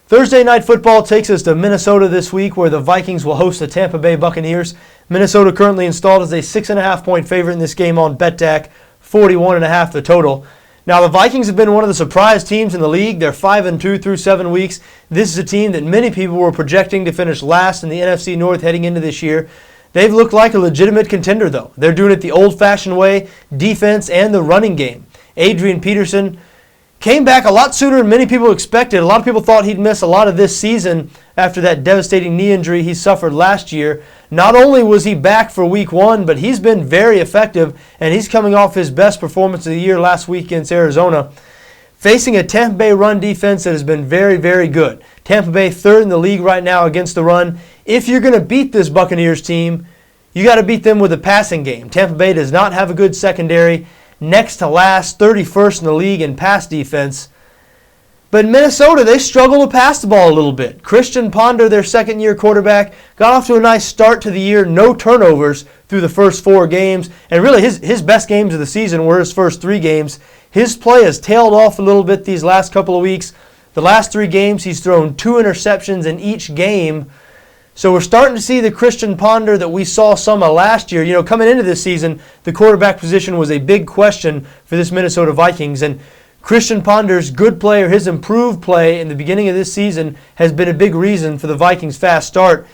Thursday Night Football takes us to Minnesota this week, where the Vikings will host the Tampa Bay Buccaneers. Minnesota currently installed as a 6.5-point favorite in this game on BETDAQ, 41.5 the total. Now, the Vikings have been one of the surprise teams in the league. They're 5-2 through 7 weeks. This is a team that many people were projecting to finish last in the NFC North heading into this year. They've looked like a legitimate contender, though. They're doing it the old-fashioned way, defense and the running game. Adrian Peterson came back a lot sooner than many people expected. A lot of people thought he'd miss a lot of this season after that devastating knee injury he suffered last year. Not only was he back for week 1, but he's been very effective, and he's coming off his best performance of the year last week against Arizona, facing a Tampa Bay run defense that has been very, very good. Tampa Bay third in the league right now against the run. If you're going to beat this Buccaneers team, you got to beat them with a passing game. Tampa Bay does not have a good secondary. Next to last, 31st in the league in pass defense. But in Minnesota, they struggle to pass the ball a little bit. Christian Ponder, their second-year quarterback, got off to a nice start to the year. No turnovers through the first 4 games. And really, his best games of the season were his first 3 games. His play has tailed off a little bit these last couple of weeks. The last 3 games, he's thrown 2 interceptions in each game. So we're starting to see the Christian Ponder that we saw some of last year. You know, coming into this season, the quarterback position was a big question for this Minnesota Vikings. And Christian Ponder's good play, or his improved play in the beginning of this season, has been a big reason for the Vikings' fast start.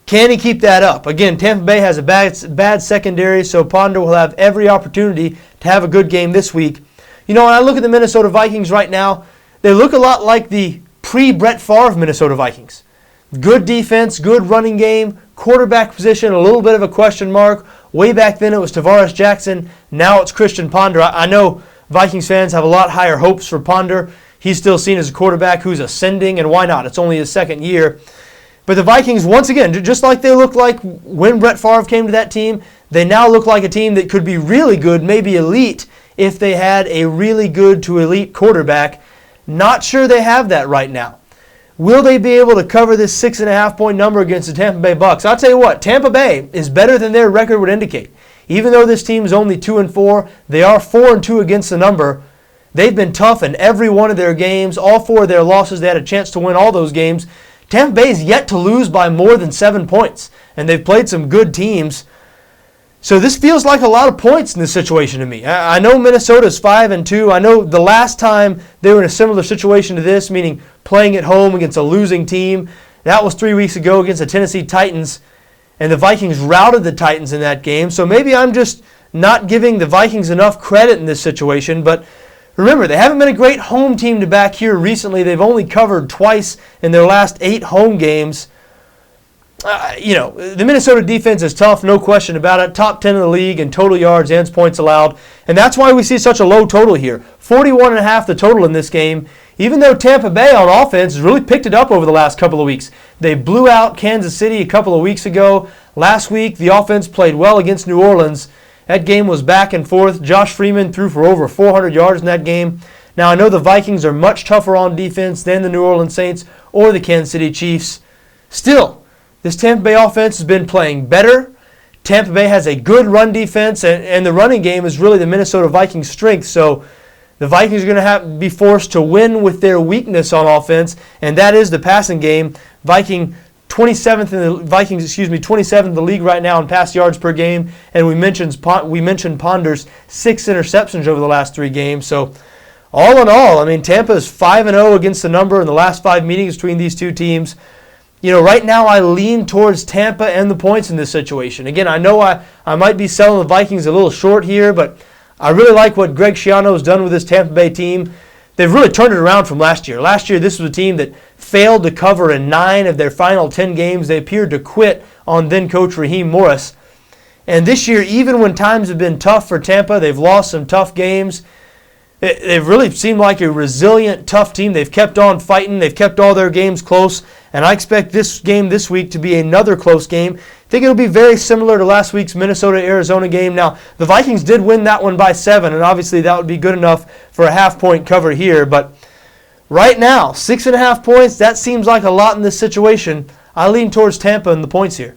Can he keep that up? Again, Tampa Bay has a bad secondary, so Ponder will have every opportunity to have a good game this week. You know, when I look at the Minnesota Vikings right now, they look a lot like the pre-Brett Favre Minnesota Vikings. Good defense, good running game, quarterback position, a little bit of a question mark. Way back then it was Tavares Jackson. Now it's Christian Ponder. I know Vikings fans have a lot higher hopes for Ponder. He's still seen as a quarterback who's ascending, and why not? It's only his second year. But the Vikings, once again, just like they looked like when Brett Favre came to that team, they now look like a team that could be really good, maybe elite, if they had a really good to elite quarterback. Not sure they have that right now. Will they be able to cover this 6.5-point number against the Tampa Bay Bucs? I'll tell you what, Tampa Bay is better than their record would indicate. Even though this team is only 2-4, they are 4-2 against the number. They've been tough in every one of their games. All 4 of their losses, they had a chance to win all those games. Tampa Bay is yet to lose by more than 7 points, and they've played some good teams. So this feels like a lot of points in this situation to me. I know Minnesota's 5-2. I know the last time they were in a similar situation to this, meaning playing at home against a losing team, that was 3 weeks ago against the Tennessee Titans, and the Vikings routed the Titans in that game. So maybe I'm just not giving the Vikings enough credit in this situation, but remember, they haven't been a great home team to back here recently. They've only covered twice in their last 8 home games. The Minnesota defense is tough, no question about it. Top 10 in the league in total yards and points allowed. And that's why we see such a low total here. 41.5 the total in this game. Even though Tampa Bay on offense has really picked it up over the last couple of weeks. They blew out Kansas City a couple of weeks ago. Last week, the offense played well against New Orleans. That game was back and forth. Josh Freeman threw for over 400 yards in that game. Now, I know the Vikings are much tougher on defense than the New Orleans Saints or the Kansas City Chiefs. Still, this Tampa Bay offense has been playing better. Tampa Bay has a good run defense, and the running game is really the Minnesota Vikings' strength. So the Vikings are going to have to be forced to win with their weakness on offense, and that is the passing game. Vikings 27th in the league right now in pass yards per game, and we mentioned Ponder's 6 interceptions over the last 3 games. So all in all, I mean, Tampa is 5-0 against the number in the last 5 meetings between these two teams. You know, right now I lean towards Tampa and the points in this situation. Again, I know I might be selling the Vikings a little short here, but I really like what Greg Schiano has done with this Tampa Bay team. They've really turned it around from last year. Last year, this was a team that failed to cover in 9 of their final 10 games. They appeared to quit on then-coach Raheem Morris. And this year, even when times have been tough for Tampa, they've lost some tough games. They've really seemed like a resilient, tough team. They've kept on fighting. They've kept all their games close. And I expect this game this week to be another close game. I think it'll be very similar to last week's Minnesota-Arizona game. Now, the Vikings did win that one by 7, and obviously that would be good enough for a half-point cover here. But right now, 6.5 points, that seems like a lot in this situation. I lean towards Tampa and the points here.